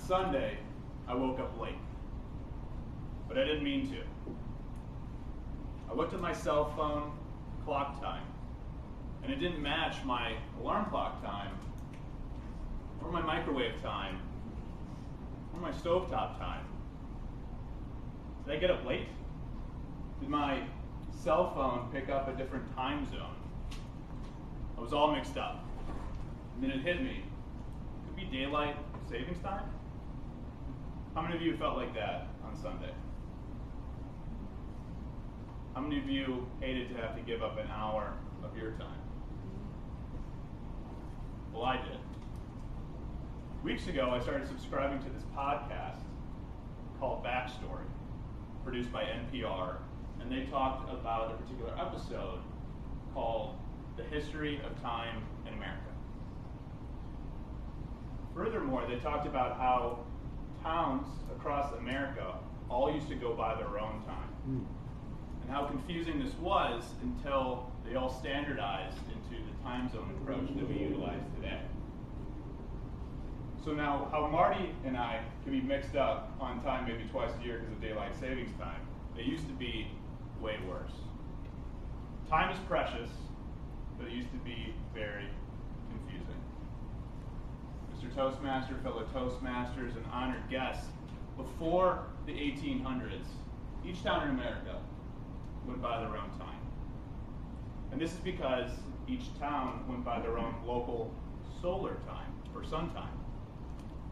Sunday, I woke up late, but I didn't mean to. I looked at my cell phone clock time, and it didn't match my alarm clock time, or my microwave time, or my stovetop time. Did I get up late? Did my cell phone pick up a different time zone? I was all mixed up. And then it hit me. It could be daylight savings time? How many of you felt like that on Sunday? How many of you hated to have to give up an hour of your time? Well, I did. Weeks ago, I started subscribing to this podcast called Backstory, produced by NPR, and they talked about a particular episode called The History of Time in America. Furthermore, they talked about how towns across America all used to go by their own time, and how confusing this was until they all standardized into the time zone approach that we utilize today. So now, how Marty and I can be mixed up on time maybe twice a year because of daylight savings time, it used to be way worse. Time is precious, but it used to be very confusing. Mr. Toastmaster, fellow Toastmasters, and honored guests, before the 1800s, each town in America went by their own time. And this is because each town went by their own local solar time, or sun time,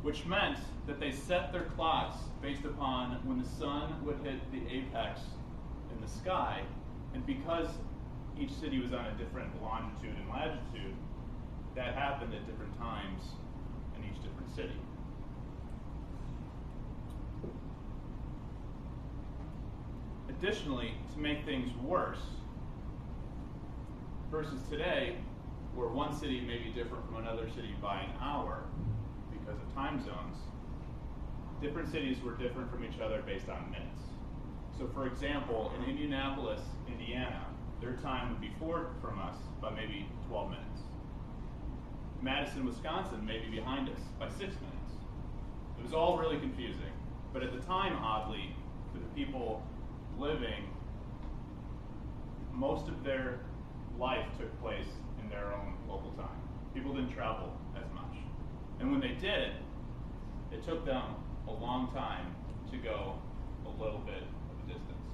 which meant that they set their clocks based upon when the sun would hit the apex in the sky, and because each city was on a different longitude and latitude, that happened at different times in each different city. Additionally, to make things worse, versus today, where one city may be different from another city by an hour because of time zones, different cities were different from each other based on minutes. So for example, in Indianapolis, Indiana, their time would be forward from us by maybe 12 minutes. Madison, Wisconsin may be behind us by 6 minutes. It was all really confusing. But at the time, oddly, for the people living, most of their life took place in their own local time. People didn't travel as much. And when they did, it took them a long time to go a little bit of a distance.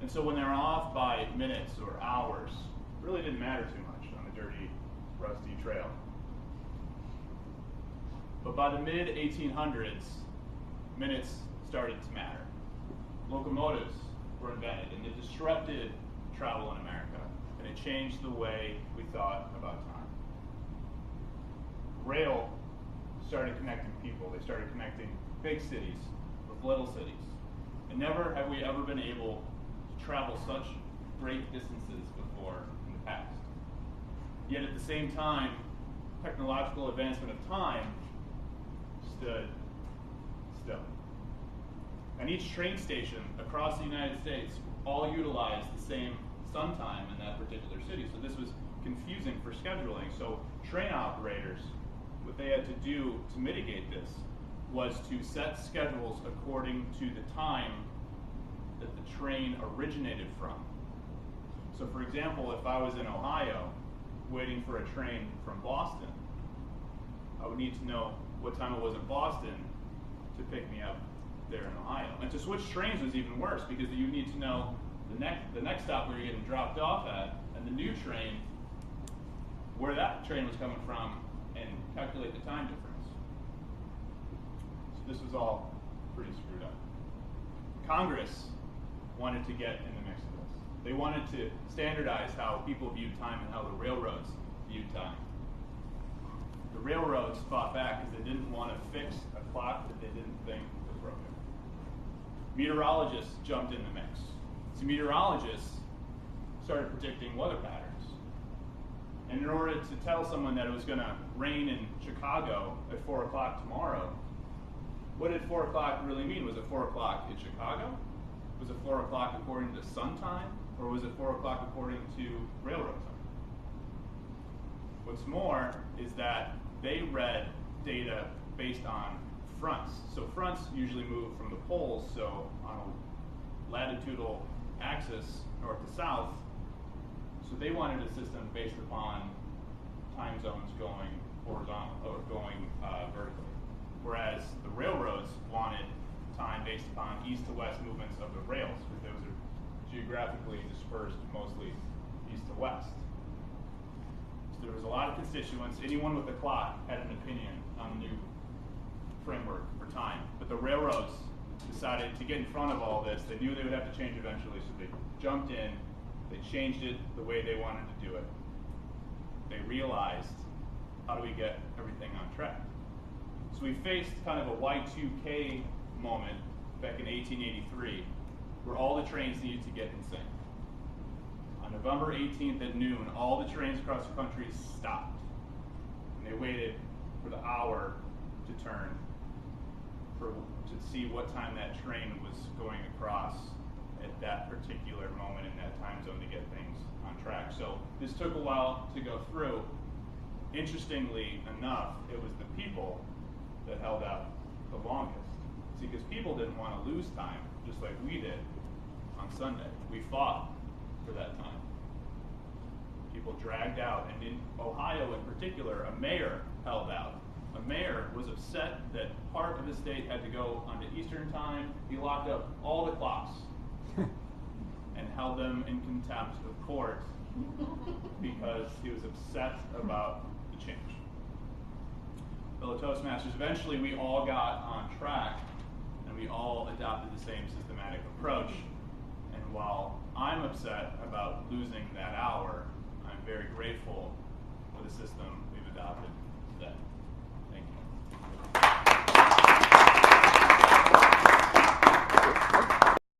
And so when they were off by minutes or hours, it really didn't matter too much on the dirty, rusty trail. But by the mid-1800s, minutes started to matter. Locomotives were invented, and it disrupted travel in America, and it changed the way we thought about time. Rail started connecting people. They started connecting big cities with little cities. And never have we ever been able to travel such great distances before in the past. Yet at the same time, technological advancement of time stood still. And each train station across the United States all utilized the same sun time in that particular city. So this was confusing for scheduling. So train operators, what they had to do to mitigate this was to set schedules according to the time that the train originated from. So for example, if I was in Ohio waiting for a train from Boston, I would need to know what time it was in Boston to pick me up there in Ohio. And to switch trains was even worse because you need to know the next stop where you're getting dropped off at, and the new train, where that train was coming from, and calculate the time difference. So this was all pretty screwed up. Congress wanted to get in the mix of this. They wanted to standardize how people viewed time and how the railroads viewed time. The railroads fought back because they didn't want to fix a clock that they didn't think was broken. Meteorologists jumped in the mix. So meteorologists started predicting weather patterns. And in order to tell someone that it was going to rain in Chicago at 4 o'clock tomorrow, what did 4 o'clock really mean? Was it 4 o'clock in Chicago? Was it 4 o'clock according to sun time? Or was it 4 o'clock according to railroad time? What's more is that they read data based on fronts. So fronts usually move from the poles, so on a latitudinal axis, north to south. So they wanted a system based upon time zones going horizontal or going vertically, whereas the railroads wanted time based upon east to west movements of the rails, because those are geographically dispersed mostly east to west. So there was a lot of constituents. Anyone with a clock had an opinion on the new framework for time, but the railroads decided to get in front of all this. They knew they would have to change eventually, so they jumped in. They changed it the way they wanted to do it. They realized, how do we get everything on track? So we faced kind of a Y2K moment back in 1883, where all the trains needed to get in sync. On November 18th at noon, all the trains across the country stopped. And they waited for the hour to turn to see what time that train was going across at that particular moment in that time zone to get things on track. So this took a while to go through. Interestingly enough, it was the people that held out the longest. See, because people didn't want to lose time, just like we did on Sunday. We fought for that time. People dragged out, and in Ohio in particular, a mayor held out. A mayor was upset that part of the state had to go onto Eastern time. He locked up all the clocks and held them in contempt of court because he was upset about the change. Fellow Toastmasters, eventually we all got on track and we all adopted the same systematic approach. And while I'm upset about losing that hour, I'm very grateful for the system we've